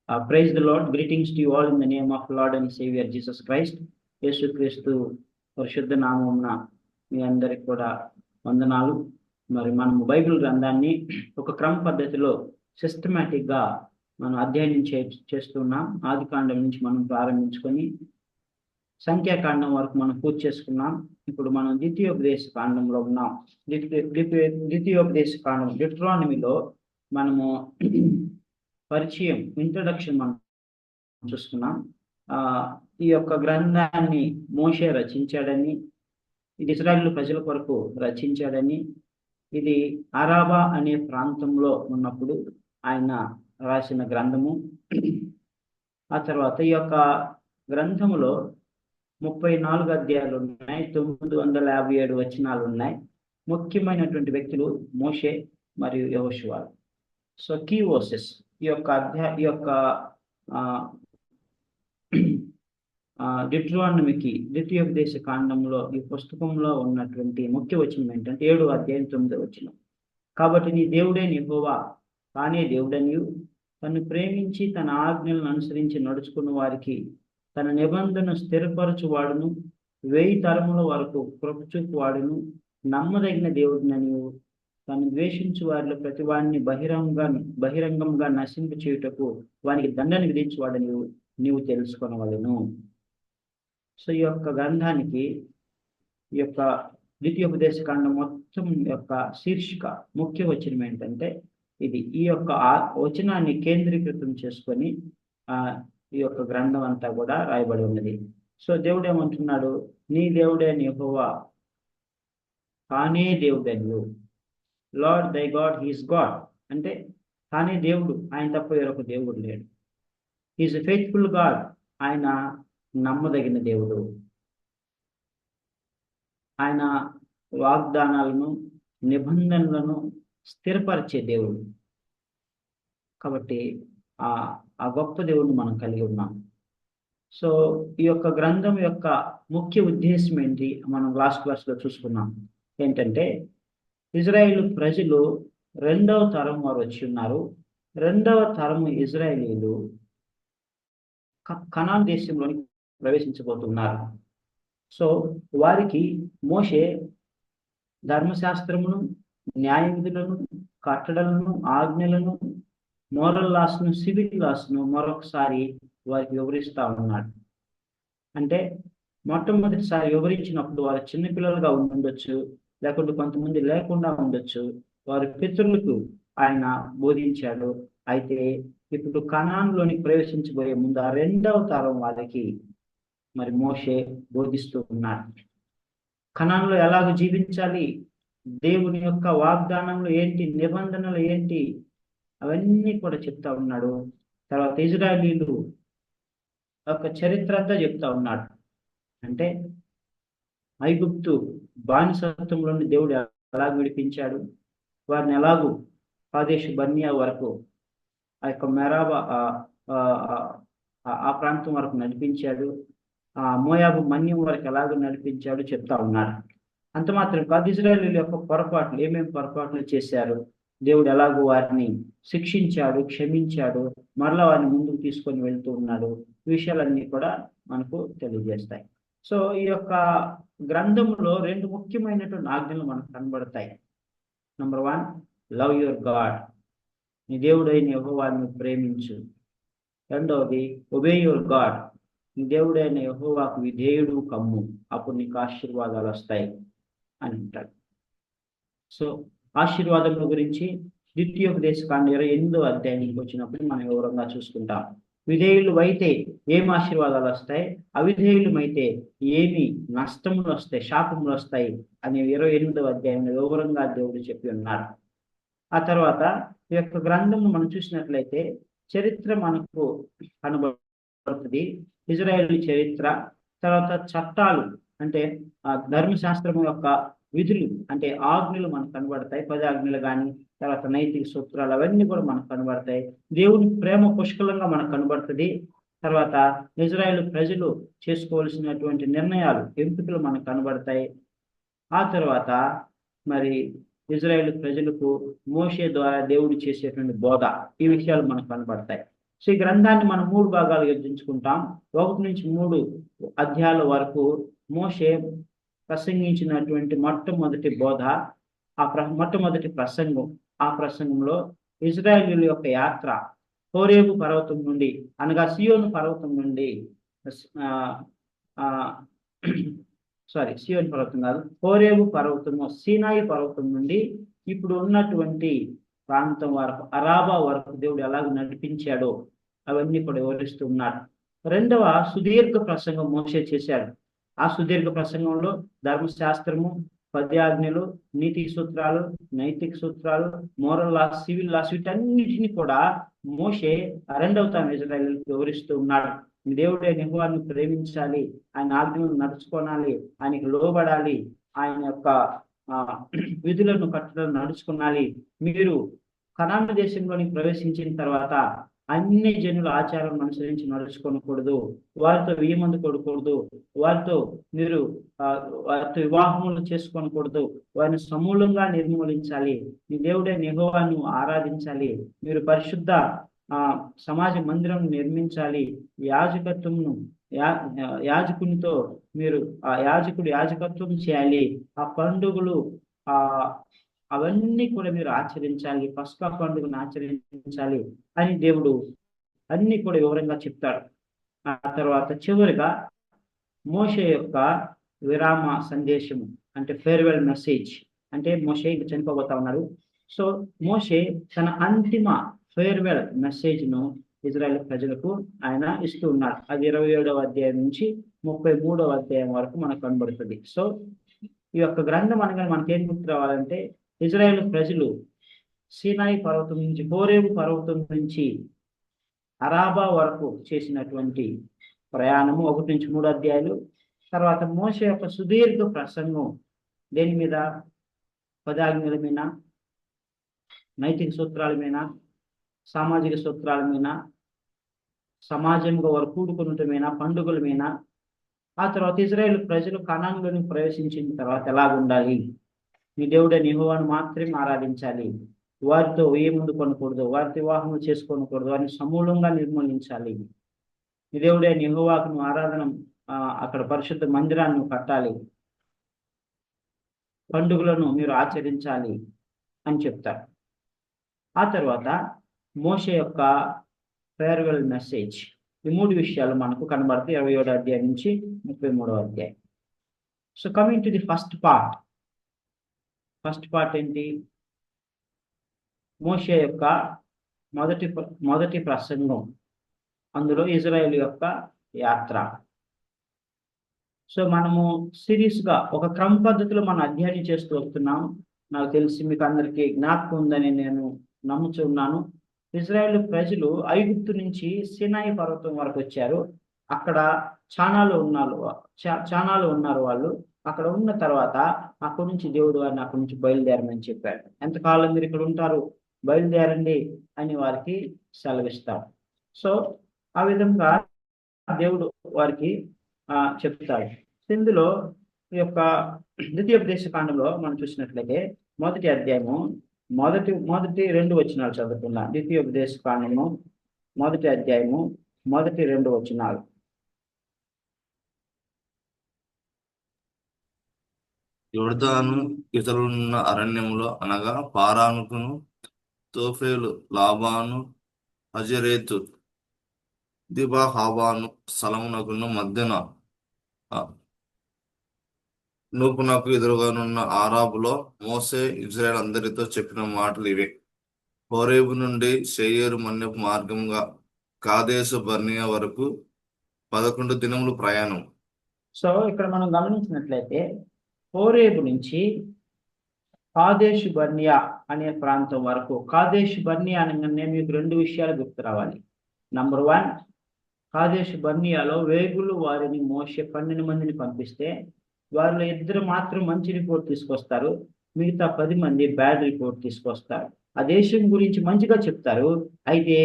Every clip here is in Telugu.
Praise the Lord. Greetings to you all in the name of Lord and Savior Jesus Christ. యేసుక్రీస్తు పరిశుద్ధ నామమున మీ అందరికి కూడా వందనాలు. మరి మనం బైబిల్ గ్రంథాన్ని ఒక క్రమ పద్ధతిలో సిస్టమేటిక్గా మనం అధ్యయనం చేస్తున్నాం. ఆదికాండం నుంచి మనం ప్రారంభించుకొని సంఖ్యాకాండం వరకు మనం పూర్తి చేసుకున్నాం. ఇప్పుడు మనం ద్వితీయోపదేశ కాండంలో ఉన్నాం. ద్వితీయోపదేశ కాండం డిట్రానమీలో మనము పరిచయం ఇంట్రడక్షన్ మనం చూసుకున్నాం. ఈ యొక్క గ్రంథాన్ని మోషే రచించాడని, ఇది ఇశ్రాయేలు ప్రజల కొరకు రచించాడని, ఇది అరాబా అనే ప్రాంతంలో ఉన్నప్పుడు ఆయన రాసిన గ్రంథము. ఆ తర్వాత ఈ యొక్క గ్రంథములో 34 అధ్యాయాలు ఉన్నాయి, 957 వచనాలు ఉన్నాయి. ముఖ్యమైనటువంటి వ్యక్తులు మోషే మరియు యెహోషువ. సో కీ వర్సెస్ ఈ యొక్క డిట్రానమీకి ద్వితీయోపదేశ కాండంలో ఈ పుస్తకంలో ఉన్నటువంటి ముఖ్య వచనం ఏంటంటే 7వ అధ్యాయం 9వ వచనం. కాబట్టి నీ దేవుడైన యెహోవా తానే దేవుడనియు, తను ప్రేమించి తన ఆజ్ఞలను అనుసరించి నడుచుకున్న వారికి తన నిబంధన స్థిరపరచువాడును, 1000 తరముల వరకు కృప చూపువాడును, నమ్మదగిన దేవుడిననియు, తను ద్వేషించు వారిలో ప్రతి వాడిని బహిరంగంగా నశింపు చేయుటకు వానికి దండన విధించువాడని నీవు తెలుసుకొనవలెను. సో ఈ యొక్క గ్రంథానికి ఈ యొక్క ద్వితీయోపదేశ కాండం మొత్తం యొక్క శీర్షిక ముఖ్య వచనం ఏంటంటే ఇది. ఈ యొక్క వచనాన్ని కేంద్రీకృతం చేసుకొని ఈ యొక్క గ్రంథం అంతా కూడా రాయబడి ఉన్నది. సో దేవుడు ఏమంటున్నాడు? నీ దేవుడే యెహోవా తానే దేవుడని, లార్డ్ దై గాడ్ హీస్ గాడ్. అంటే తానే దేవుడు, ఆయన తప్ప వేరొక దేవుడు లేడు. హీస్ ఎ ఫెయిత్ఫుల్ గాడ్, ఆయన నమ్మదగిన దేవుడు. ఆయన వాగ్దానాలను నిబంధనలను స్థిరపరిచే దేవుడు. కాబట్టి ఆ గొప్ప దేవుడిని మనం కలిగి ఉన్నాం. సో ఈ యొక్క గ్రంథం యొక్క ముఖ్య ఉద్దేశం ఏంటి మనం లాస్ట్ క్లాస్లో చూసుకున్నాం. ఏంటంటే ఇజ్రాయేలు ప్రజలు 2వ తరం వారు వచ్చి ఉన్నారు. 2వ తరము ఇజ్రాయేలీలు కనాన్ దేశంలోని ప్రవేశించబోతున్నారు. సో వారికి మోషే ధర్మశాస్త్రమును, న్యాయ విధులను, కట్టడలను, ఆజ్ఞలను, మోరల్ లాస్ను, సివిల్ లాస్ను మరొకసారి వారికి వివరిస్తూ ఉన్నాడు. అంటే మొట్టమొదటిసారి వివరించినప్పుడు వారు చిన్నపిల్లలుగా ఉండొచ్చు, లేకుంటే కొంతమంది లేకుండా ఉండొచ్చు. వారి పితరులకు ఆయన బోధించాడు. అయితే ఇప్పుడు కనాన్లోని ప్రవేశించబోయే ముందు ఆ 2వ తరం వారికి మరి మోషే బోధిస్తూ ఉన్నాడు. కనాన్లో ఎలాగ జీవించాలి, దేవుని యొక్క వాగ్దానంలో ఏంటి, నిబంధనలు ఏంటి, అవన్నీ కూడా చెప్తా ఉన్నాడు. తర్వాత ఇజ్రాయేలీలు యొక్క చరిత్ర అంతా చెప్తా ఉన్నాడు. అంటే ఐగుప్తు బానిసత్వంలోని దేవుడు ఎలాగ విడిపించాడు, వారిని ఎలాగూ కాదేషు బర్నియా వరకు, ఆ యొక్క మెరాబా ఆ ప్రాంతం వరకు నడిపించాడు, మోయాబు మన్యం వరకు ఎలాగో నడిపించాడు చెప్తా ఉన్నాడు. అంత మాత్రం కాదు, ఇజ్రాయేలీల యొక్క పొరపాట్లు, ఏమేమి పొరపాట్లు చేశారు, దేవుడు ఎలాగో వారిని శిక్షించాడు, క్షమించాడు, మరలా వారిని ముందుకు తీసుకొని వెళ్తూ ఉన్నాడు. ఈ విషయాలన్నీ కూడా మనకు తెలియజేస్తాయి. సో ఈ యొక్క గ్రంథంలో 2 ముఖ్యమైనటువంటి ఆజ్ఞలు మనకు కనబడతాయి. నంబర్ 1, లవ్ యువర్ గాడ్, నీ దేవుడైన యెహోవాను ప్రేమించు. 2వది, ఒబే యువర్ గాడ్, నీ దేవుడైన యెహోవాకు విధేయుడు కమ్ము, అప్పుడు నీకు ఆశీర్వాదాలు వస్తాయి అని అంటాడు. సో ఆశీర్వాదముల గురించి ద్వితీయోపదేశ కాండం 28వ అధ్యాయానికి వచ్చినప్పుడు మనం వివరంగా చూసుకుంటాం. విధేయులు అయితే ఏం ఆశీర్వాదాలు వస్తాయి, అవిధేయులమైతే ఏమి నష్టములు వస్తాయి, శాపములు వస్తాయి అని 28వ అధ్యాయంలో వివరంగా దేవుడు చెప్పి ఉన్నాడు. ఆ తర్వాత ఈ యొక్క గ్రంథం మనం చూసినట్లయితే చరిత్ర మనకు కనబడుతుంది. ఇజ్రాయేల్ చరిత్ర, తర్వాత చట్టాలు అంటే ధర్మశాస్త్రం యొక్క విధులు అంటే ఆజ్ఞలు మనకు కనబడతాయి. 10 ఆజ్ఞలు కానీ, తర్వాత నైతిక సూత్రాలు అవన్నీ కూడా మనకు కనబడతాయి. దేవుని ప్రేమ పుష్కలంగా మనకు కనబడుతుంది. తర్వాత ఇజ్రాయేల్ ప్రజలు చేసుకోవాల్సినటువంటి నిర్ణయాలు, ఎంపికలు మనకు కనబడతాయి. ఆ తర్వాత మరి ఇజ్రాయేల్ ప్రజలకు మోషే ద్వారా దేవుడు చేసేటువంటి బోధ, ఈ విషయాలు మనకు కనబడతాయి. సో ఈ గ్రంథాన్ని మనం 3 భాగాలుగా విభజించుకుంటాం. 1 నుంచి 3 అధ్యాయాల వరకు మోషే ప్రసంగించినటువంటి మొట్టమొదటి బోధ, మొట్టమొదటి ప్రసంగం. ఆ ప్రసంగంలో ఇజ్రాయేలీయుల యొక్క యాత్ర హోరేబు పర్వతం నుండి, అనగా సియోను పర్వతం నుండి, సియోను పర్వతం కాదు, హోరేబు పర్వతము, సీనాయి పర్వతం నుండి ఇప్పుడు ఉన్నటువంటి ప్రాంతం వరకు, అరాబా వరకు దేవుడు ఎలాగ నడిపించాడో అవన్నీ కూడా వివరిస్తూ ఉన్నాడు. రెండవ సుదీర్ఘ ప్రసంగం మోషే చేశాడు. ఆ సుదీర్ఘ ప్రసంగంలో ధర్మశాస్త్రము, 10 ఆజ్ఞలు, నీతి సూత్రాలు, నైతిక సూత్రాలు, మోరల్ లాస్, సివిల్ లాస్, వీటన్నిటిని కూడా మోషే రెండవ తరం ఇజ్రాయేలుకు వివరిస్తూ ఉన్నాడు. దేవుడే యెహోవాను ప్రేమించాలి, ఆయన ఆజ్ఞలను నడుచుకోనాలి, ఆయనకు లోబడాలి, ఆయన యొక్క విధులను కట్టడం నడుచుకోనాలి. మీరు కనాను దేశంలోని ప్రవేశించిన తర్వాత అన్ని జనుల ఆచారం అనుసరించి నడుచుకోకూడదు, వారితో వియ్యమందు కొడకూడదు, వారితో మీరు వారితో వివాహములు చేసుకోకూడదు, వారిని సమూలంగా నిర్మూలించాలి, మీ దేవుడే యెహోవాను ఆరాధించాలి, మీరు పరిశుద్ధ సమాజ మందిరం నిర్మించాలి, యాజకత్వమును యాజకునితో మీరు యాజకుడు యాజకత్వం చేయాలి, ఆ పండుగలు అవన్నీ కూడా మీరు ఆచరించాలి, పస్కా పండుగను ఆచరించాలి అని దేవుడు అన్ని కూడా వివరంగా చెప్తాడు. ఆ తర్వాత చివరిగా మోషే యొక్క విరామ సందేశము, అంటే ఫేర్వెల్ మెసేజ్. అంటే మోషే చనిపోబోతా ఉన్నారు. సో మోషే తన అంతిమ ఫేర్వెల్ మెసేజ్ను ఇజ్రాయెల్ ప్రజలకు ఆయన ఇస్తూ ఉన్నాడు. అది 27వ అధ్యాయం నుంచి 33వ అధ్యాయం వరకు మనకు కనబడుతుంది. సో ఈ యొక్క గ్రంథం అనగానే మనకేం గుర్తు రావాలంటే, ఇజ్రాయెల్ ప్రజలు సీనాయి పర్వతం నుంచి, హోరేబు పర్వతం నుంచి అరాబా వరకు చేసినటువంటి ప్రయాణము 1 నుంచి 3 అధ్యాయాలు. తర్వాత మోషే యొక్క సుదీర్ఘ ప్రసంగం దేని మీద? 10 ఆజ్ఞల మీద, నైతిక సూత్రాల మీద, సామాజిక సూత్రాల మీద, సమాజంగా వారు కూడుకున్నట మీద, పండుగల మీద. ఆ తర్వాత ఇజ్రాయెల్ ప్రజలు కనానులోని ప్రవేశించిన తర్వాత ఎలాగ ఉండాలి, మీ దేవుడైన యెహోవాను మాత్రమే ఆరాధించాలి, వారితో ముందు కొనకూడదు, వారితో వివాహం చేసుకోకూడదు, వారిని సమూలంగా నిర్మూలించాలి, మీ దేవుడైన యెహోవాకు ఆరాధన అక్కడ పరిశుద్ధ మందిరాన్ని కట్టాలి, పండుగలను మీరు ఆచరించాలి అని చెప్తారు. ఆ తర్వాత మోషే యొక్క ఫేర్వెల్ మెసేజ్, ఈ 3 విషయాలు మనకు కనబడతాయి 27వ అధ్యాయం నుంచి 33వ అధ్యాయం. So coming to the first part ఏంటి? మోషే యొక్క మొదటి ప్రసంగం, అందులో ఇజ్రాయేల్ యొక్క యాత్ర. సో మనము సిరీస్గా ఒక క్రమ పద్ధతిలో మనం అధ్యయనం చేస్తూ వస్తున్నాం. నాకు తెలిసి మీకు అందరికీ జ్ఞాపకం ఉందని నేను నమ్ముచున్నాను. ఇజ్రాయేల్ ప్రజలు ఐగుప్తు నుంచి సీనాయి పర్వతం వరకు వచ్చారు. అక్కడ చానాలు ఉన్నారు వాళ్ళు. అక్కడ ఉన్న తర్వాత అక్కడి నుంచి దేవుడు వారిని అక్కడి నుంచి బయలుదేరమని చెప్పాడు. ఎంతకాలం మీరు ఇక్కడ ఉంటారు, బయలుదేరండి అని వారికి సెలవిస్తాడు. సో ఆ విధంగా దేవుడు వారికి చెప్తాడు. ఇందులో ఈ యొక్క ద్వితీయోపదేశ కాండంలో మనం చూసినట్లయితే మొదటి అధ్యాయము మొదటి 2 వచనాలు చదువుకున్నాం. ద్వితీయోపదేశ కాండము మొదటి అధ్యాయము మొదటి 2 వచనాలు. యొర్దాను ఇతరులున్న అరణ్యములో, అనగా పారానుకును, తోఫేలు, లాబాను, హజరేతు, దిబాహాబాను స్థలమునకును మధ్యన నూపునకు ఎదురుగానున్న ఆరాబులో మోసే ఇజ్రాయేల్ అందరితో చెప్పిన మాటలు ఇవే. హోరేబు నుండి షేయేరు మన్యపు మార్గంగా కాదేశు బర్నియా వరకు 11 దినములు ప్రయాణం. సో ఇక్కడ మనం గమనించినట్లయితే హోరేబు నుంచి కాదేశు బర్నియా అనే ప్రాంతం వరకు. కాదేశు బర్నియా అనగానే మీకు 2 విషయాలు గుర్తు రావాలి. నంబర్ 1, కాదేశు బర్నియాలో వేగులు వారిని మోషే 12 మందిని పంపిస్తే వారిలో 2 మాత్రం మంచి రిపోర్ట్ తీసుకొస్తారు, మిగతా 10 మంది బ్యాడ్ రిపోర్ట్ తీసుకొస్తారు. ఆ దేశం గురించి మంచిగా చెప్తారు, అయితే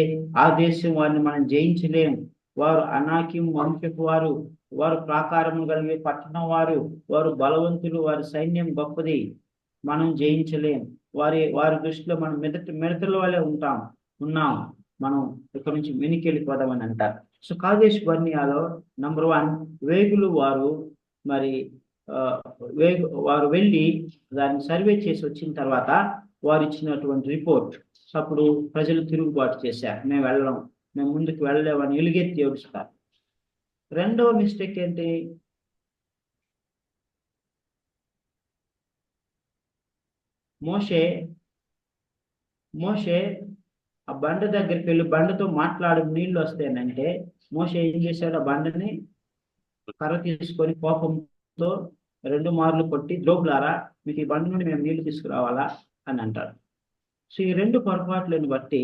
ఆ దేశం వారిని మనం జయించలేం, వారు అనాకిం వంశపు వారు, వారు ప్రాకారము కలిగే పట్టణం వారు, వారు బలవంతులు, వారి సైన్యం గొప్పది, మనం జయించలేం, వారి దృష్టిలో మనం మిడతల వల్లే ఉన్నాం, మనం ఇక్కడ నుంచి వెనక్కి వెళ్ళిపోదామని అంటారు. సో కాదేశ్ బర్నియాలో నంబర్ 1 వేగులు వారు మరి ఆ, వారు వెళ్ళి దాన్ని సర్వే చేసి వచ్చిన తర్వాత వారు ఇచ్చినటువంటి రిపోర్ట్, అప్పుడు ప్రజలు తిరుగుబాటు చేశారు, మేము వెళ్ళడం, మేము ముందుకు వెళ్ళలేమని ఎలుగెత్తి ఏడుస్తారు. రెండవ మిస్టేక్ ఏంటి? మోషే మోషే ఆ బండ దగ్గరికి వెళ్ళి బండతో మాట్లాడి నీళ్లు వస్తాయనంటే మోషే ఏం చేశాడు? ఆ బండని కర్ర తీసుకొని కోపంతో 2 మార్లు కొట్టి, ద్రోగులారా, మీకు ఈ బండ నుండి మేము నీళ్లు తీసుకురావాలా అని అంటాడు. సో ఈ 2 పొరపాట్లను బట్టి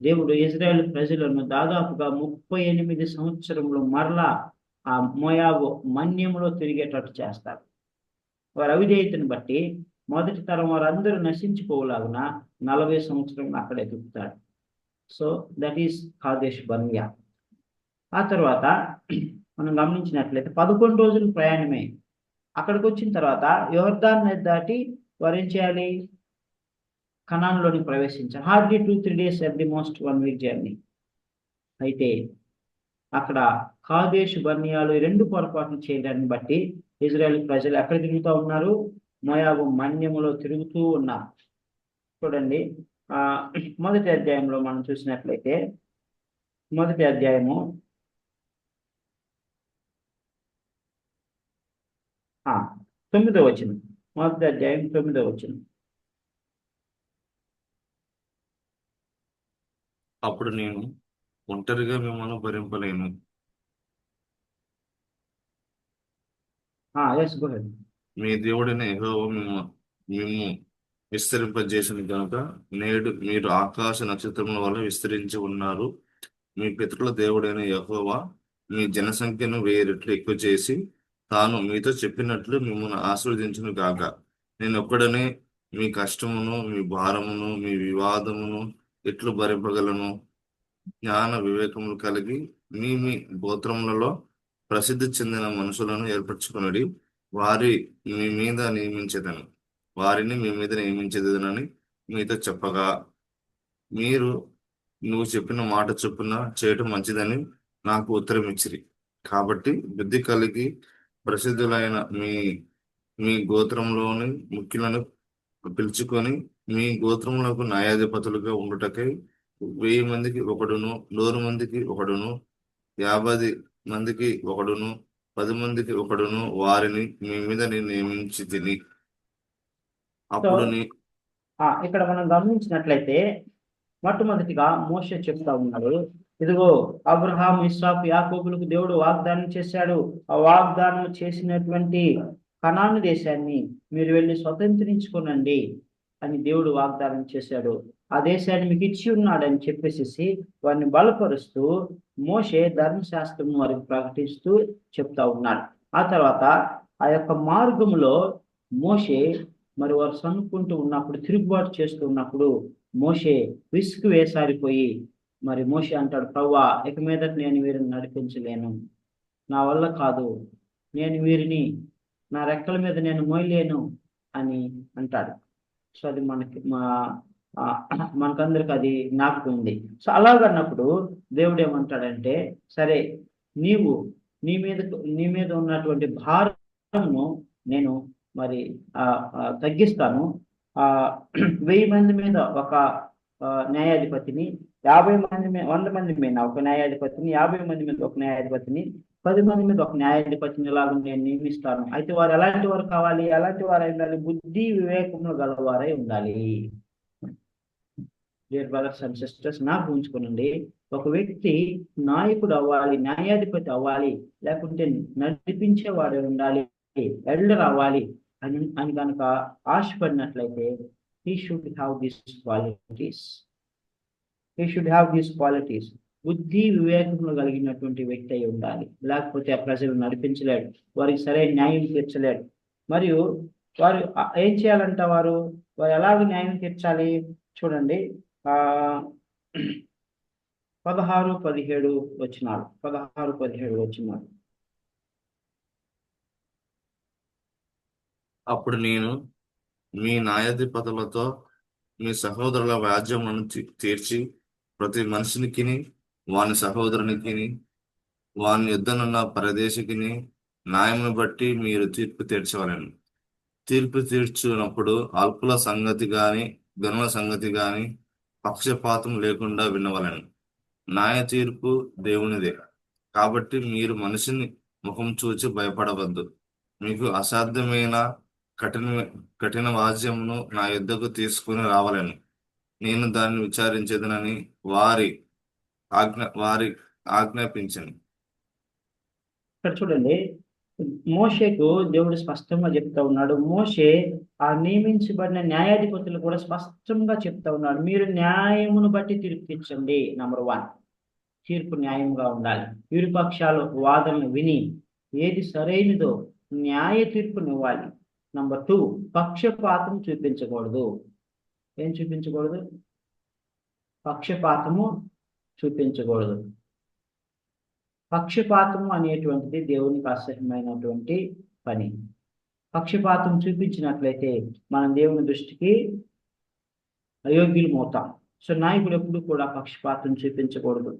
దేవుడు ఇజ్రాయెల్ ప్రజలను దాదాపుగా 38 సంవత్సరములు మరలా ఆ మోయాబు మన్యములో తిరిగేటట్టు చేస్తారు. వారి అవిధేయతను బట్టి మొదటి తరం వారందరూ నశించిపోలాగున 40 సంవత్సరం అక్కడే తిప్పుతాడు. So that is Kadesh Barnea. ఆ తర్వాత మనం గమనించినట్లయితే 11 రోజులు ప్రయాణమే. అక్కడికి వచ్చిన తర్వాత యోర్దాన్ నది దాటి వారు ఏం చేయాలి? కనాన్లోని ప్రవేశించాలి. Hardly 2-3 days, at the most 1 week journey. అయితే అక్కడ కాదేశ్ బర్నియాలు 2 పొరపాట్లు చేయడాన్ని బట్టి ఇజ్రాయెల్ ప్రజలు ఎక్కడ తిరుగుతూ ఉన్నారు? మోయాబు మన్యములో తిరుగుతూ ఉన్నారు. చూడండి, ఆ మొదటి అధ్యాయంలో మనం చూసినట్లయితే, మొదటి అధ్యాయము 9వ వచనం. మొదటి అధ్యాయం 9వ వచనం. అప్పుడు నేను ఒంటరిగా మిమ్మల్ని భరింపలేను. Yes, go ahead. మీ దేవుడైన యెహోవా మిమ్ము విస్తరింపజేసిన కనుక నేడు మీరు ఆకాశ నక్షత్రముల వల్ల విస్తరించి ఉన్నారు. మీ పితరుల దేవుడైన యెహోవా మీ జనసంఖ్యను 1000 రెట్లు ఎక్కువ చేసి తాను మీతో చెప్పినట్లు మిమ్మల్ని ఆశీర్వదించును గాక. నేను ఒక్కడనే మీ కష్టమును, మీ భారమును, మీ వివాదమును ఎట్లు భరింపగలను? జ్ఞాన వివేకములు కలిగి మీ మీ గోత్రములలో ప్రసిద్ధి చెందిన మనుషులను ఏర్పరచుకునడి, వారి మీ మీద నియమించేదను వారిని మీ మీద నియమించేదనని మీతో చెప్పగా, మీరు నువ్వు చెప్పిన మాట చొప్పున చేయటం మంచిదని నాకు ఉత్తరం ఇచ్చిరి. కాబట్టి బుద్ధి కలిగి ప్రసిద్ధులైన మీ మీ గోత్రంలోని ముఖ్యులను పిలుచుకొని మీ గోత్రములకు న్యాయాధిపతులుగా ఉండుటకై 1000 మందికి ఒకడును, 100 మందికి ఒకడును, 50 మందికి ఒకడును, 10 మందికి ఒకడును వారిని మీ మీద నేను నియమించి తిని. సో అప్పుడు ఇక్కడ మనం గమనించినట్లయితే మొట్టమొదటిగా మోషే చెప్తా ఉన్నాడు, ఇదిగో అబ్రహాం, ఇస్సాకు, యాకోబులకు దేవుడు వాగ్దానం చేశాడు. ఆ వాగ్దానం చేసినటువంటి కనాను దేశాన్ని మీరు వెళ్ళి స్వతంత్రించుకోనండి అని దేవుడు వాగ్దానం చేశాడు. ఆ దేశాన్ని మీకు ఇచ్చి ఉన్నాడని చెప్పేసి వారిని బలపరుస్తూ మోషే ధర్మశాస్త్రం వారికి ప్రకటిస్తూ చెప్తా ఉన్నాడు. ఆ తర్వాత ఆ యొక్క మార్గంలో మోషే మరి వారు సన్నుకుంటూ ఉన్నప్పుడు, తిరుగుబాటు చేస్తూ ఉన్నప్పుడు మోషే విసుగు వేసారిపోయి మరి మోషే అంటాడు, ప్రవ్వా, ఇక మీదట నేను వీరిని నడిపించలేను, నా వల్ల కాదు, నేను వీరిని నా రెక్కల మీద నేను మోయలేను అని అంటాడు. సో అది మనకందరికి అది జ్ఞాపకం ఉంది. సో అలాగన్నప్పుడు దేవుడు ఏమంటాడంటే, సరే, నీవు నీ మీద ఉన్నటువంటి భారమును నేను మరి తగ్గిస్తాను. 1000 మంది మీద ఒక న్యాయాధిపతిని, 100 మంది మీద ఒక న్యాయాధిపతిని, 50 మంది మీద ఒక న్యాయాధిపతిని, 10 మంది మీద ఒక న్యాయాధిపతిని లాగా నేను నియమిస్తాను. అయితే వారు ఎలాంటి వారు కావాలి? ఎలాంటి వారై ఉండాలి? బుద్ధి వివేకములు గలవారై ఉండాలి. డియర్ బ్రదర్స్ అండ్ సిస్టర్స్, నాకు ఉంచుకోనండి, ఒక వ్యక్తి నాయకుడు అవ్వాలి, న్యాయాధిపతి అవ్వాలి, లేకుంటే నడిపించేవాడు ఉండాలి, ఎల్డర్ అవ్వాలి అని కనుక ఆశపడినట్లయితే he should have these qualities. బుద్ధి వివేకములు కలిగినటువంటి వ్యక్తి అయి ఉండాలి. లేకపోతే ఆ ప్రజలు నడిపించలేడు, వారికి సరైన న్యాయం తీర్చలేడు. మరియు వారు ఏం చేయాలంట? వారు ఎలాగ న్యాయం తీర్చాలి? చూడండి, 16-17 వచనాలు. అప్పుడు నేను మీ న్యాయాధిపతులతో మీ సహోదరుల వ్యాజ్యములను తీర్చి ప్రతి మనిషినికిని వాని సహోదరునికిని వాని యుద్ధనున్న పరదేశికిని న్యాయమును బట్టి మీరు తీర్పు తీర్చవలెను. తీర్పు తీర్చునప్పుడు అల్పుల సంగతి గాని గనుల సంగతి గాని పక్షపాతం లేకుండా వినవలెను. న్యాయ తీర్పు దేవునిదే. కాబట్టి మీరు మనిషిని ముఖం చూచి భయపడవద్దు. మీకు అసాధ్యమైన కఠిన కఠిన వాద్యమును నా యుద్ధకు తీసుకుని రావలేను. నేను దాన్ని విచారించేదనని వారి ఆజ్ఞాపించను. ఇక్కడ చూడండి, మోషేకు దేవుడు స్పష్టంగా చెప్తా ఉన్నాడు. మోషే ఆ నియమించబడిన న్యాయాధిపతులు కూడా స్పష్టంగా చెప్తా ఉన్నాడు, మీరు న్యాయమును బట్టి తీర్పు తీర్చండి. నంబర్ 1, తీర్పు న్యాయంగా ఉండాలి. ఇరు పక్షాలు వాదనలు విని ఏది సరైనదో న్యాయ తీర్పునివ్వాలి. నంబర్ 2, పక్షపాతం చూపించకూడదు. ఏం చూపించకూడదు? పక్షపాతము చూపించకూడదు. పక్షపాతము అనేటువంటిది దేవునికి అసహ్యమైనటువంటి పని. పక్షపాతం చూపించినట్లయితే మనం దేవుని దృష్టికి అయోగ్యులమవుతాం. సో నాయకుడు ఎప్పుడు కూడా పక్షపాతం చూపించకూడదు.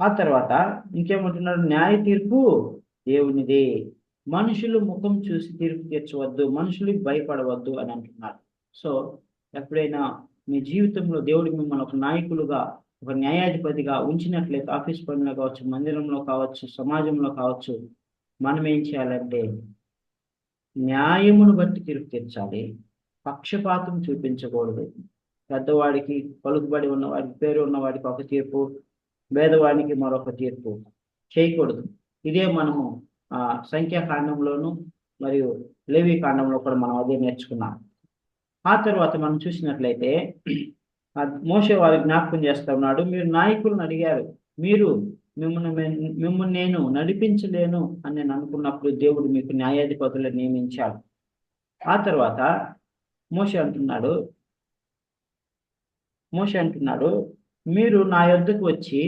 ఆ తర్వాత ఇంకేమంటున్నాడు? న్యాయ తీర్పు దేవునిదే. మనుషులు ముఖం చూసి తీర్పు తీర్చవద్దు, మనుషులకు భయపడవద్దు అని అంటున్నాడు. సో ఎప్పుడైనా మీ జీవితంలో దేవుడు మిమ్మల్ని ఒక నాయకులుగా, ఒక న్యాయాధిపతిగా ఉంచినట్లయితే, ఆఫీస్ పనిలో కావచ్చు, మందిరంలో కావచ్చు, సమాజంలో కావచ్చు, మనం ఏం చేయాలంటే న్యాయమును బట్టి తీర్పు తీర్చాలి. పక్షపాతం చూపించకూడదు. పెద్దవాడికి, పలుకుబడి ఉన్నవాడికి, పేరు ఉన్నవాడికి ఒక తీర్పు, పేదవాడికి మరొక తీర్పు చేయకూడదు. ఇదే మనము సంఖ్యాకాండంలోను మరియు లేవి కాండంలో కూడా మనం అదే నేర్చుకున్నాం. ఆ తర్వాత మనం చూసినట్లయితే మోషే వారి జ్ఞాపకం చేస్తా ఉన్నాడు, మీరు నాయకులను అడిగారు, మీరు మిమ్మల్ని నేను నడిపించలేను అని నేను అనుకున్నప్పుడు దేవుడు మీకు న్యాయాధిపతులను నియమించాడు. ఆ తర్వాత మోషే అంటున్నాడు, మీరు నా యొద్దకు వచ్చి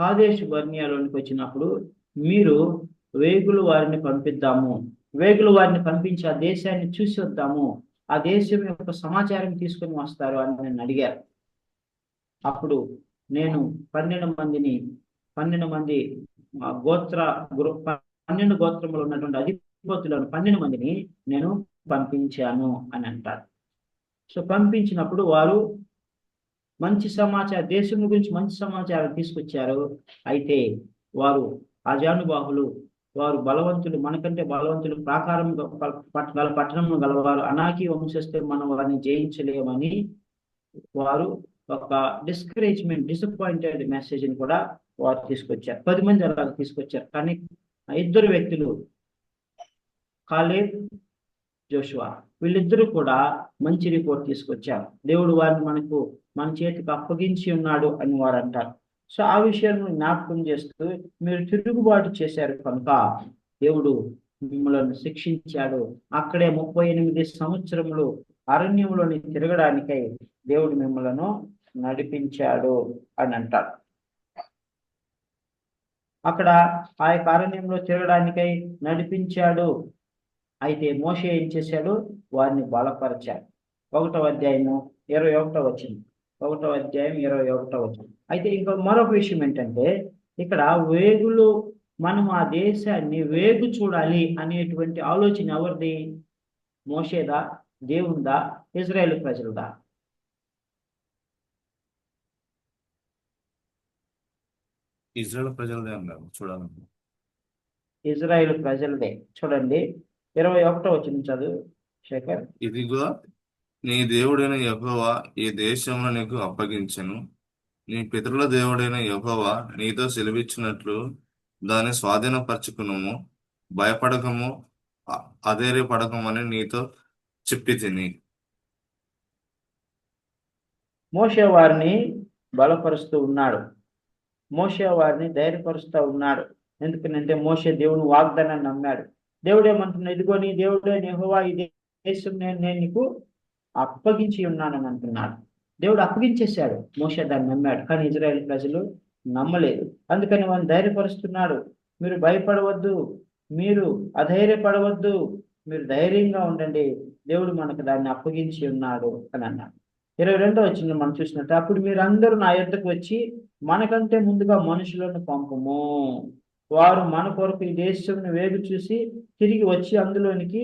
కాదేశు బర్నియాలోనికి వచ్చినప్పుడు మీరు వేగులు వారిని పంపించి ఆ దేశాన్ని చూసి వద్దాము, ఆ దేశం యొక్క సమాచారం తీసుకొని వస్తారు అని నన్ను అడిగారు. అప్పుడు నేను 12 మంది 12 గోత్రములు ఉన్నటువంటి అధిపతులను 12 మందిని నేను పంపించాను అని అంటారు. సో పంపించినప్పుడు వారు మంచి సమాచారం, దేశం గురించి మంచి సమాచారం తీసుకొచ్చారు. అయితే వారు అజానుబాహులు, వారు బలవంతులు, మనకంటే బలవంతులు, ప్రాకారం గల పట్టణంలో గలవారు, అనాకీ వంశస్థులు, మనం వారిని జయించలేమని వారు ఒక డిసప్పాయింటెడ్ మెసేజ్ని కూడా వారు తీసుకొచ్చారు. 10 మంది అలా తీసుకొచ్చారు. కానీ 2 వ్యక్తులు, కాలేబ్, జోషువా, వీళ్ళిద్దరూ కూడా మంచి రిపోర్ట్ తీసుకొచ్చారు. దేవుడు వారిని మన చేతికి అప్పగించి ఉన్నాడు అని వారు అంటారు. సో ఆ విషయాన్ని జ్ఞాపకం చేస్తూ, మీరు తిరుగుబాటు చేశారు కనుక దేవుడు మిమ్మల్ని శిక్షించాడు. అక్కడే 38 సంవత్సరములు అరణ్యంలోని తిరగడానికై దేవుడు మిమ్మల్ని నడిపించాడు అని అంటాడు. అక్కడ ఆ యొక్క అరణ్యంలో తిరగడానికై నడిపించాడు. అయితే మోషే ఏం చేశాడు? వారిని బలపరిచాడు. 1వ అధ్యాయము 21వ వచనం. 1వ అధ్యాయం 21వ వచనం. అయితే ఇంకా మరొక విషయం ఏంటంటే, ఇక్కడ వేగులు, మనం ఆ దేశాన్ని వేగు చూడాలి అనేటువంటి ఆలోచన ఎవరిది? మోషేదా, దేవుందా, ఇజ్రాయేల్ ప్రజలదా? ఇజ్రాయేల్ ప్రజలదే అన్నారు చూడాలని. ఇజ్రాయేల్ ప్రజలదే. చూడండి 21వ వచనం చదువు శేఖర్. ఇదిగో నీ దేవుడైన యెహోవా ఈ దేశంలో నీకు అప్పగించెను. నీ పితరుల దేవుడైన యెహోవా నీతో సెలవిచ్చినట్లు దాన్ని స్వాధీనపరచుకునుము. భయపడకము, అధైర్యపడకమని నీతో చెప్పి తిని. మోషే వారిని బలపరుస్తూ ఉన్నాడు, మోషే వారిని ధైర్యపరుస్తూ ఉన్నాడు. ఎందుకంటే మోషే దేవుని వాగ్దానాన్ని నమ్మాడు. దేవుడు ఏమంటున్నాడు? ఇదిగో నీ దేవుడే యెహోవా ఈ దేశం నేను నీకు అప్పగించి ఉన్నానని అంటున్నాడు. దేవుడు అప్పగించేశాడు, మోషే దాన్ని నమ్మాడు. కానీ ఇజ్రాయేల్ ప్రజలు నమ్మలేదు. అందుకని వారిని ధైర్యపరుస్తున్నాడు. మీరు భయపడవద్దు, మీరు అధైర్యపడవద్దు, మీరు ధైర్యంగా ఉండండి, దేవుడు మనకు దాన్ని అప్పగించి ఉన్నాడు అని అన్నాడు. 22వ మనం చూసినట్టు, అప్పుడు మీరందరూ నా యొద్దకు వచ్చి మనకంటే ముందుగా మనుషులను పంపము, వారు మన కొరకు ఈ దేశంను వేగు చూసి తిరిగి వచ్చి అందులోనికి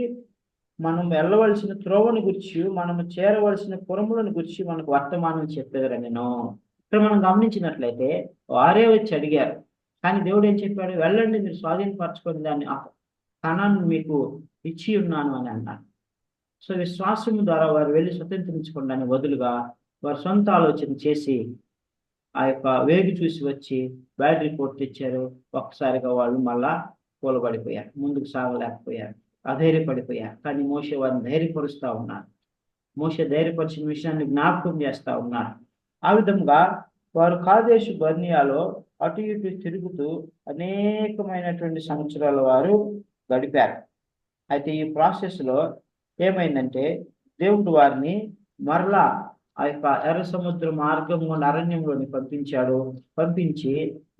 మనం వెళ్ళవలసిన త్రోవను గురించి, మనము చేరవలసిన పురములను గురించి మనకు వర్తమానం చెప్పేదరా నేను. ఇక్కడ మనం గమనించినట్లయితే వారే వచ్చి అడిగారు, కానీ దేవుడు ఏం చెప్పాడు? వెళ్ళండి, మీరు స్వాధీనపరచుకొని దాన్ని కణాన్ని మీకు ఇచ్చి ఉన్నాను అని అన్నాడు. సో విశ్వాసము ద్వారా వారు వెళ్ళి స్వతంత్రించుకోవడానికి బదులుగా వారు సొంత ఆలోచన చేసి ఆ యొక్క వేగు చూసి వచ్చి బ్యాడ్ రిపోర్ట్ తెచ్చారు. ఒక్కసారిగా వాళ్ళు మళ్ళా కూలబడిపోయారు, ముందుకు సాగలేకపోయారు, అధైర్యపడిపోయారు. కానీ మోషే వారిని ధైర్యపరుస్తూ ఉన్నారు. మోషే ధైర్యపరిచిన విషయాన్ని జ్ఞాపకం చేస్తూ ఉన్నారు. ఆ విధంగా వారు కాదేశు బర్నియాలో అటు ఇటు తిరుగుతూ అనేకమైనటువంటి సంవత్సరాల వారు గడిపారు. అయితే ఈ ప్రాసెస్లో ఏమైందంటే దేవుడు వారిని మరలా ఆ యొక్క ఎర్ర సముద్ర మార్గం అరణ్యంలోని పంపించి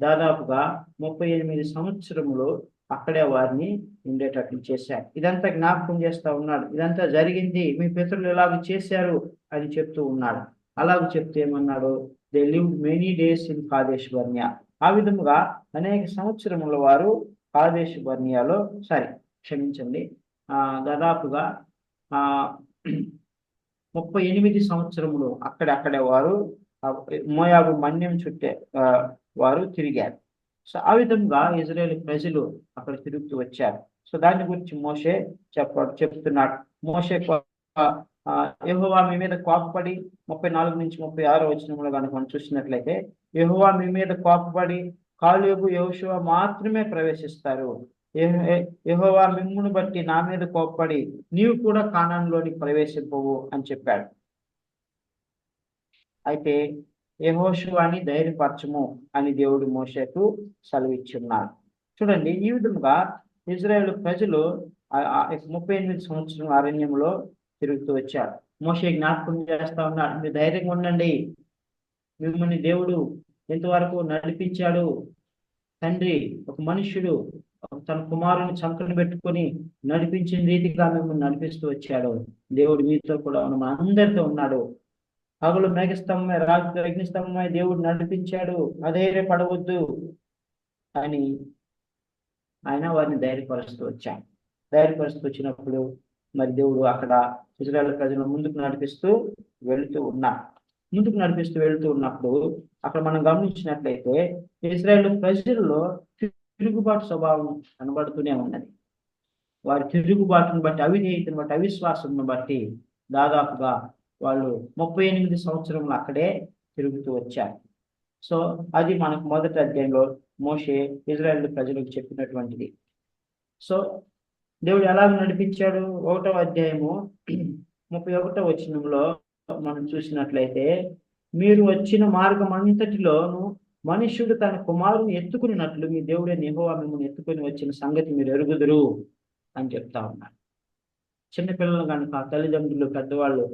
దాదాపుగా 38 సంవత్సరములు అక్కడే వారిని ఉండేటట్లు చేశారు. ఇదంతా జ్ఞాపకం చేస్తూ ఉన్నాడు. ఇదంతా జరిగింది, మీ పితరులు ఎలాగ చేశారు అని చెప్తూ ఉన్నాడు. అలాగ చెప్తే ఏమన్నాడు? They live many days in Kadesh Barnea. ఆ విధముగా అనేక సంవత్సరముల వారు కాదేశ్ బర్నియాలో క్షమించండి దాదాపుగా 38 సంవత్సరములు అక్కడే వారు మోయాబు మన్యం చుట్టే వారు తిరిగారు. సో ఆ విధంగా ఇజ్రాయేల్ ప్రజలు అక్కడ తిరుగుతూ వచ్చారు. సో దాని గురించి మోషే చెప్తున్నాడు. మోషే యెహోవా మీ మీద కోపపడి 34 నుంచి 36 వచనంలో కనుక మనం చూసినట్లయితే, యెహోవా మీ మీద కోపపడి కాలేబు యెహోషువ మాత్రమే ప్రవేశిస్తారు. యెహోవా మిమ్మును బట్టి నా మీద కోపపడి నీవు కూడా కానానులోనికి ప్రవేశింపవు అని చెప్పాడు. అయితే యెహోషువని ధైర్యపరచము అని దేవుడు మోషేకు సెలవిచ్చున్నాడు. చూడండి, ఈ విధంగా ఇజ్రాయేల్ ప్రజలు 38 సంవత్సరం అరణ్యంలో తిరుగుతూ వచ్చారు. మోషే జ్ఞాపకం చేస్తా ఉన్నాడు, మీరు ధైర్యంగా ఉండండి, మిమ్మల్ని దేవుడు ఎంతవరకు నడిపించాడు. తండ్రి ఒక మనుష్యుడు తన కుమారుని చంకను పెట్టుకొని నడిపించిన రీతిగా మిమ్మల్ని నడిపిస్తూ వచ్చాడు. దేవుడు మీతో కూడా మన అందరితో ఉన్నాడు. పగలు మేఘస్తంభమై రాత్రి అగ్నిస్తంభమై దేవుడు నడిపించాడు, అధైర్యపడవద్దు అని ఆయన వారిని ధైర్యపరుస్తూ వచ్చినప్పుడు మరి దేవుడు అక్కడ ఇజ్రాయేల్ ప్రజలను ముందుకు నడిపిస్తూ వెళుతూ ఉన్నప్పుడు అక్కడ మనం గమనించినట్లయితే ఇజ్రాయేల్ ప్రజల్లో తిరుగుబాటు స్వభావం కనబడుతూనే ఉన్నది. వారి తిరుగుబాటును బట్టి, అవిధేయతను బట్టి, అవిశ్వాసంను బట్టి దాదాపుగా వాళ్ళు 38 సంవత్సరములు అక్కడే తిరుగుతూ వచ్చారు. సో అది మనకు మొదటి అధ్యాయంలో మోషే ఇజ్రాయేల్ ప్రజలకు చెప్పినటువంటిది. సో దేవుడు ఎలా నడిపించాడు? 1వ అధ్యాయము 31వ వచనంలో మనం చూసినట్లయితే, మీరు వచ్చిన మార్గం అంతటిలోను మనుష్యుడు తన కుమారుని ఎత్తుకున్నట్లు మీ దేవుడైన యెహోవా మిమ్మల్ని ఎత్తుకొని వచ్చిన సంగతి మీరు ఎరుగుదురు అని చెప్తా ఉన్నారు. చిన్నపిల్లలు కనుక తల్లిదండ్రులు పెద్దవాళ్ళు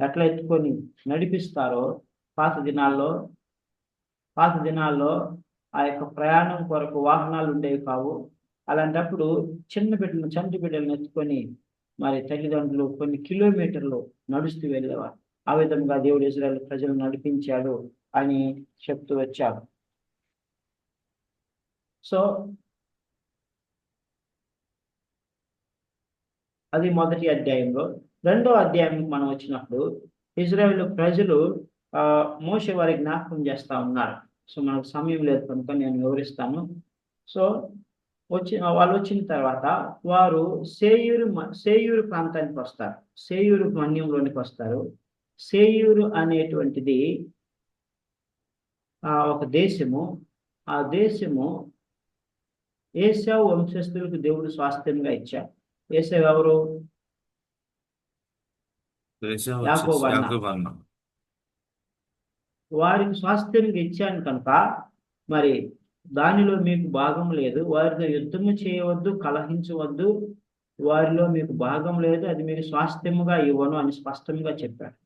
ఎట్లా ఎత్తుకొని నడిపిస్తారో, పాత దినాల్లో ఆ యొక్క ప్రయాణం కొరకు వాహనాలు ఉండేవి కావు. అలాంటప్పుడు చంటి బిడ్డలను ఎత్తుకొని మరి తల్లిదండ్రులు కొన్ని కిలోమీటర్లు నడుస్తూ వెళ్ళేవారు. ఆ విధంగా దేవుడు ఇజ్రాయేల్ ప్రజలు నడిపించాడు అని చెప్తూ వచ్చాడు. సో అది మొదటి అధ్యాయంలో. 2వ అధ్యాయానికి మనం వచ్చినప్పుడు ఇజ్రాయేల్ ప్రజలు మోషే వారి జ్ఞాపకం చేస్తా ఉన్నారు. సో మనకు సమయం లేదు కనుక నేను వివరిస్తాను. సో వాళ్ళు వచ్చిన తర్వాత వారు సేయూరు ప్రాంతానికి వస్తారు, సేయూరు మన్యంలోనికి వస్తారు. సేయూరు అనేటువంటిది ఒక దేశము. ఆ దేశము ఏశావు వంశస్థులకు దేవుడు స్వాస్థ్యంగా ఇచ్చారు. ఏశావు ఎవరు? యాకోబు అన్న. వారికి స్వాస్థ్యంగా ఇచ్చాను కనుక మరి దానిలో మీకు భాగం లేదు, వారితో యుద్ధము చేయవద్దు, కలహించవద్దు, వారిలో మీకు భాగం లేదు, అది మీకు స్వాస్థ్యముగా ఇవ్వను అని స్పష్టంగా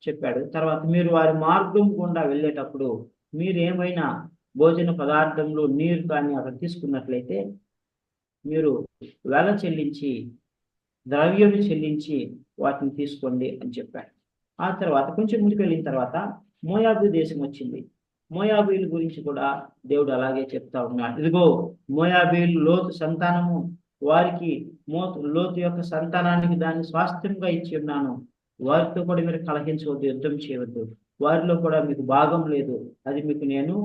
చెప్పాడు. తర్వాత మీరు వారి మార్గం గుండా వెళ్ళేటప్పుడు మీరు ఏమైనా భోజన పదార్థంలో నీరు కానీ అక్కడ తీసుకున్నట్లయితే మీరు వెల చెల్లించి, ద్రవ్యం చెల్లించి వాటిని తీసుకోండి అని చెప్పాడు. ఆ తర్వాత కొంచెం ముందుకు వెళ్ళిన తర్వాత మోయాబు దేశం వచ్చింది. మోయాబీల గురించి కూడా దేవుడు అలాగే చెప్తా ఉన్నాడు. ఇదిగో మోయాబీలు లోతు సంతానము, వారికి లోతు యొక్క సంతానానికి దాన్ని స్వాస్థ్యంగా ఇచ్చి ఉన్నాను. వారితో కూడా మీరు కలహించవద్దు, యుద్ధం చేయవద్దు. వారిలో కూడా మీకు భాగం లేదు, అది మీకు నేను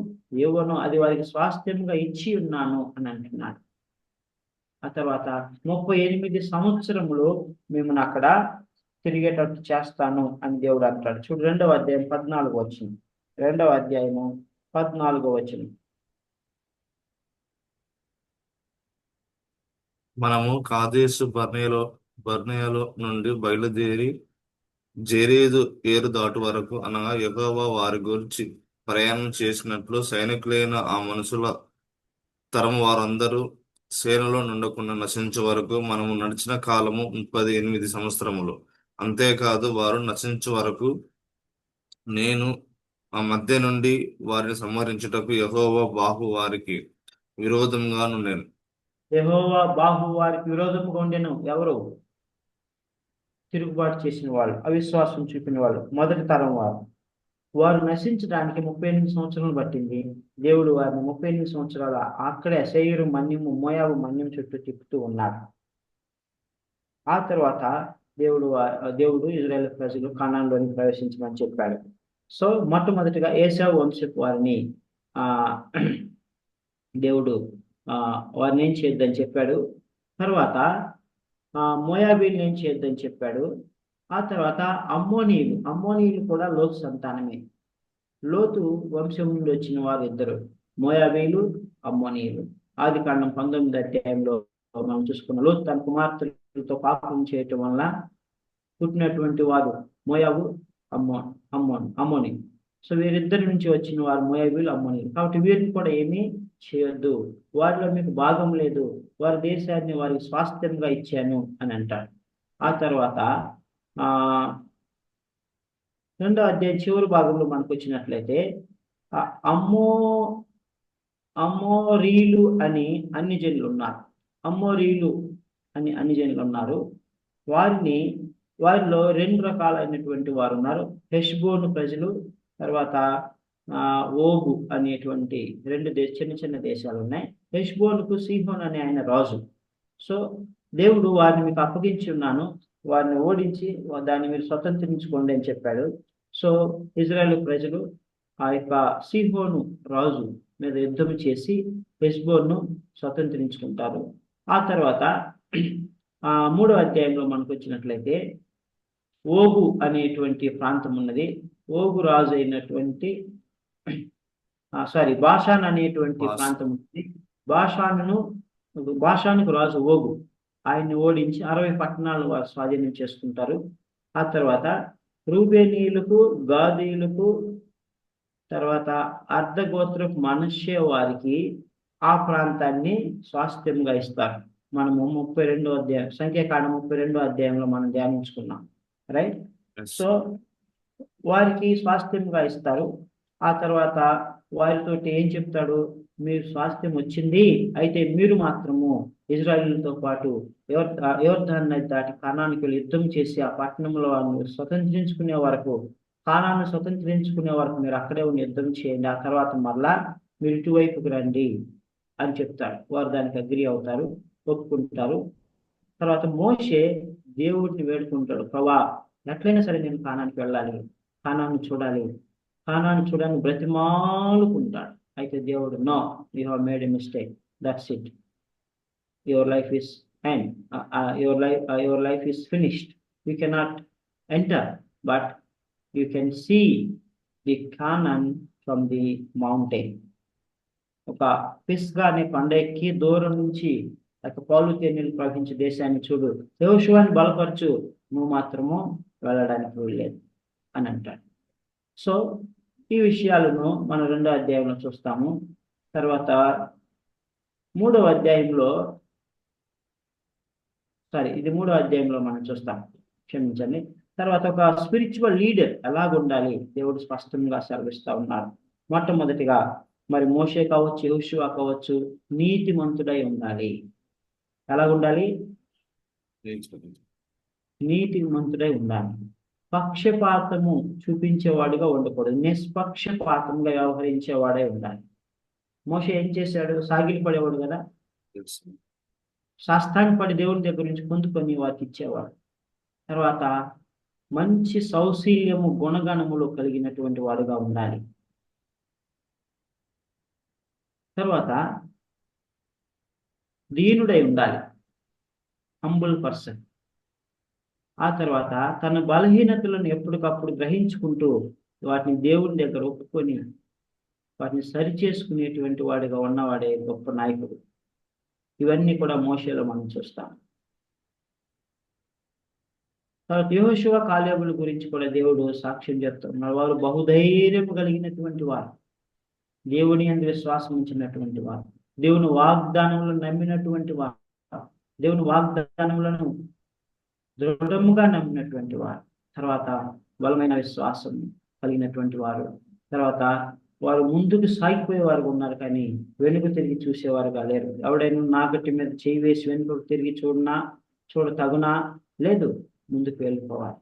ఇవ్వను, అది వారికి స్వాస్థ్యంగా ఇచ్చి ఉన్నాను అని అంటున్నాడు. ఆ తర్వాత 38 సంవత్సరములు మిమ్మల్ని అక్కడ తిరిగేటట్టు చేస్తాను అని దేవుడు అంటాడు. చూడు 2వ అధ్యాయం 14 వచనం. 2వ అధ్యాయము 14 వచనం. మనము కాదేశు బర్నేయలో నుండి బయలుదేరి జెరేదు ఏరు దాటు వరకు, అనగా యెహోవా వారి గురించి ప్రయాణం చేసినట్లు సైనికులైన ఆ మనుషుల తరం వారందరూ సేనలో నుండకుండా నశించే వరకు మనము నడిచిన కాలము 38 సంవత్సరములు. అంతేకాదు, వారు నశించే వరకు నేను ఆ మధ్య నుండి వారిని సంహరించుటకు యెహోవా బాహు వారికి విరోధంగా నుండెను. యెహోవా బాహు వారికి విరోధముగా ఉండెను. ఎవరు? తిరుగుబాటు చేసిన వాళ్ళు, అవిశ్వాసం చూపిన వాళ్ళు, మొదటి తరం వారు. వారు నశించడానికి 38 సంవత్సరాలు పట్టింది. దేవుడు వారిని 38 సంవత్సరాల అక్కడే శేయరు మన్యము, మోయాబు మన్యం చుట్టూ తిప్పుతూ ఉన్నాడు. ఆ తర్వాత దేవుడు ఇజ్రాయేల్ ప్రజలు కానాన్లోని ప్రవేశించమని చెప్పాడు. సో మొట్టమొదటిగా ఏశావు వంశపు వారిని ఆ దేవుడు వారిని ఏం చేయొద్దని చెప్పాడు. తర్వాత మోయాబీని ఏం చేయొద్దని చెప్పాడు. ఆ తర్వాత అమ్మోనీయులు కూడా లోతు సంతానమే. లోతు వంశం నుండి వచ్చిన వారు ఇద్దరు, మోయాబీలు, అమ్మోనీయులు. ఆదికాండం 19వ అధ్యాయంలో మనం చూసుకున్న లోతు తన కుమార్తెలతో పాపం చేయటం వల్ల పుట్టినటువంటి వారు మోయాబు, అమ్మోని. సో వీరిద్దరి నుంచి వచ్చిన వారు మోయాబీలు, అమ్మోనీయులు. కాబట్టి వీరిని కూడా ఏమీ చేయొద్దు, వారిలో మీకు భాగం లేదు, వారి దేశాన్ని వారికి స్వాస్థ్యంగా ఇచ్చాను అని అంటారు. ఆ తర్వాత 2వ అధ్యాయం చివరి భాగంలో మనకు వచ్చినట్లయితే అమ్మోరీలు అని అన్ని జనులు ఉన్నారు. అమ్మోరీలు అని అన్ని జనులు ఉన్నారు. వారిలో 2 రకాలైనటువంటి వారు ఉన్నారు. హెష్బోను ప్రజలు, తర్వాత ఓగు అనేటువంటి 2 చిన్న చిన్న దేశాలు ఉన్నాయి. హెష్బోనుకు సీహోన్ అనే ఆయన రాజు. సో దేవుడు వారిని మీకు అప్పగించి ఉన్నాను, వారిని ఓడించి దాన్ని మీరు స్వతంత్రించుకోండి అని చెప్పాడు. సో ఇజ్రాయేల్ ప్రజలు ఆ యొక్క సీహోను రాజు మీద యుద్ధం చేసి హెష్బోన్ను స్వతంత్రించుకుంటారు. ఆ తర్వాత 3వ అధ్యాయంలో మనకు వచ్చినట్లయితే ఓగు అనేటువంటి ప్రాంతం ఉన్నది. ఓగు రాజు అయినటువంటి బాషాన్ అనేటువంటి ప్రాంతం ఉంది. బాషానుకు రాజు ఓగు. ఆయన్ని ఓడించి 60 పట్టణాలను వారు స్వాధీనం చేసుకుంటారు. ఆ తర్వాత రూబేనీయులకు, గాదీయులకు, తర్వాత అర్ధగోత్రపు మనష్షే వారికి ఆ ప్రాంతాన్ని స్వాస్థ్యంగా ఇస్తారు. మనము 32వ అధ్యాయం, సంఖ్యాకాండం 32వ అధ్యాయంలో మనం ధ్యానించుకున్నాం, రైట్? సో వారికి స్వాస్థ్యంగా ఇస్తారు. ఆ తర్వాత వారితోటి ఏం చెప్తాడు? మీరు స్వాస్థ్యం వచ్చింది, అయితే మీరు మాత్రము ఇజ్రాయేలుతో పాటు యోర్దాను నది దాటి కానానికి వెళ్ళి యుద్ధం చేసి ఆ పట్టణంలో స్వతంత్రించుకునే వరకు, కానాను స్వతంత్రించుకునే వరకు మీరు అక్కడే ఉండి యుద్ధం చేయండి. ఆ తర్వాత మళ్ళా మీరు ఇటువైపుకి రండి అని చెప్తారు. వారు దానికి అగ్రి అవుతారు, ఒప్పుకుంటారు. తర్వాత మోషే దేవుడిని వేడుకుంటాడు, ప్రభా ఎట్లయినా సరే నేను కానానికి వెళ్ళాలి, కానాన్ని చూడాలని బ్రతిమాలుకుంటాడు. అయితే దేవుడు, no, you have made a mistake, that's it, your life is end, your life is finished, you cannot enter, but you can see the Canaan from the mountain. ఒక పిస్గా అనే కొండ ఎక్కి దూరం నుంచి పాలు తేనెలు ప్రవహించే దేశాన్ని చూడు, యెహోషువని బలపరచు, నువ్వు మాత్రము వెళ్ళడానికి వెళ్ళలేదు అని అంటాడు. సో ఈ విషయాలను మనం 2వ అధ్యాయంలో చూస్తాము. తర్వాత 3వ అధ్యాయంలో ఇది 3వ అధ్యాయంలో మనం చూస్తాం, క్షమించండి. తర్వాత ఒక స్పిరిచువల్ లీడర్ ఎలాగుండాలి దేవుడు స్పష్టంగా సెలవిస్తూ ఉన్నారు. మొట్టమొదటిగా మరి మోషే కావచ్చు, యెహోషువ కావచ్చు, నీతిమంతుడై ఉండాలి. ఎలాగుండాలి? నీతిమంతుడై ఉండాలి. పక్షపాతము చూపించేవాడుగా ఉండకూడదు, నిష్పక్షపాతంగా వ్యవహరించేవాడే ఉండాలి. మోషే ఏం చేశాడు? సాగిలి పడేవాడు కదా, సాష్టాంగపడి దేవుని దగ్గర నుంచి పొందుకొని వారికి ఇచ్చేవాడు. తర్వాత మంచి సౌశీల్యము గుణగణములు కలిగినటువంటి వాడుగా ఉండాలి. తర్వాత దీనుడై ఉండాలి, హంబుల్ పర్సన్. ఆ తర్వాత తన బలహీనతలను ఎప్పటికప్పుడు గ్రహించుకుంటూ వాటిని దేవుని దగ్గర ఒప్పుకొని వాటిని సరిచేసుకునేటువంటి వాడిగా ఉన్నవాడే గొప్ప నాయకుడు. ఇవన్నీ కూడా మోషేలో మనం చూస్తాం. తర్వాత యెహోషువ కాలేబుల గురించి కూడా దేవుడు సాక్ష్యం చెప్తున్నాడు. వారు బహుధైర్యము కలిగినటువంటి వారు, దేవుని యందు విశ్వాసం ఉంచినటువంటి వారు, దేవుని వాగ్దానములను నమ్మినటువంటి వారు, దేవుని వాగ్దానములను దృఢముగా నమ్మినటువంటి వారు, తర్వాత బలమైన విశ్వాసం కలిగినటువంటి వారు, తర్వాత వారు ముందుకు సాగిపోయే వారు ఉన్నారు, కానీ వెనుక తిరిగి చూసేవారుగా లేరు. ఎవడైనా నాగటి మీద చేయి వేసి వెనుకకు తిరిగి చూడతగునా? లేదు, ముందుకు వెళ్ళిపోవాలి.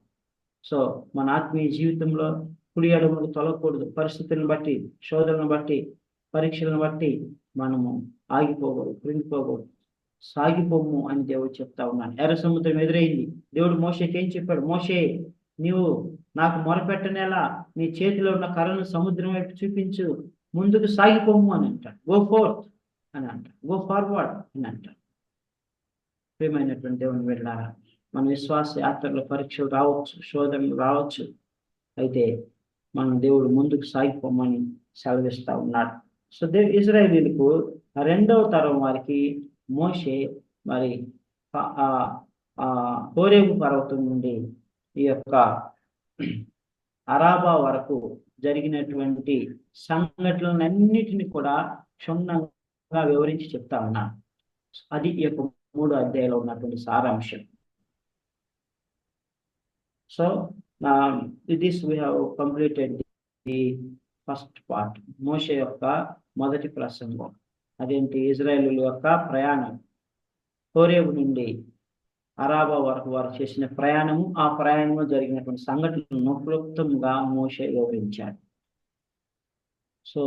సో మన ఆత్మీయ జీవితంలో కుడి ఎడమకు తొలగకూడదు. పరిస్థితులను బట్టి, శోధనను బట్టి, పరీక్షలను బట్టి మనము ఆగిపోకూడదు, కృంగిపోకూడదు. సాగిపోము అని దేవుడు చెప్తా ఉన్నాడు. ఎర్ర సముద్రం ఎదురైంది. దేవుడు మోషేకి ఏం చెప్పాడు? మోషే, నీవు నాకు మొరపెట్టనేలా నీ చేతిలో ఉన్న కర్రను సముద్రం వైపు చూపించు, ముందుకు సాగిపోము అని అంటాడు. గో ఫోర్త్ అని అంటాడు, గో ఫార్వర్డ్ అని అంటాడు. ప్రియమైనటువంటి దేవుని వెళ్ళారా, మన విశ్వాస యాత్రలో పరీక్షలు రావచ్చు, శోధనలు రావచ్చు, అయితే మనం దేవుడు ముందుకు సాగిపోమని సెలవిస్తా ఉన్నాడు. సో ఇశ్రాయేలీయులకు రెండవ తరం వారికి మోషే మరి హోరేబు పర్వతం నుండి ఈ యొక్క అరాబా వరకు జరిగినటువంటి సంఘటనలన్నిటిని కూడా క్షుణ్ణంగా వివరించి చెప్తా ఉన్నాను. అది ఈ యొక్క 3 అధ్యాయంలో ఉన్నటువంటి సారాంశం. So with this we have completed the first part. మోషే యొక్క మొదటి ప్రసంగం అదేంటి? ఇజ్రాయేలీయుల యొక్క ప్రయాణం, హోరేబు నుండి అరాబా వరకు వారు చేసిన ప్రయాణము, ఆ ప్రయాణంలో జరిగినటువంటి సంఘటనలను క్లుప్తంగా మోషే వివరించాడు. సో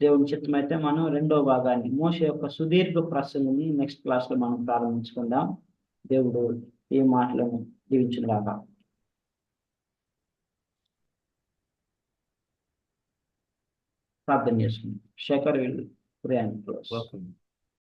దేవుని చిత్తమైతే మనం రెండో భాగాన్ని, మోషే యొక్క సుదీర్ఘ ప్రసంగం నెక్స్ట్ క్లాస్ లో మనం ప్రారంభించుకుందాం. దేవుడు ఈ మాటలను దీవించుగాక. ప్రార్థన చేసుకుందాం. శేఖర్ వీళ్ళు ప్రయాణం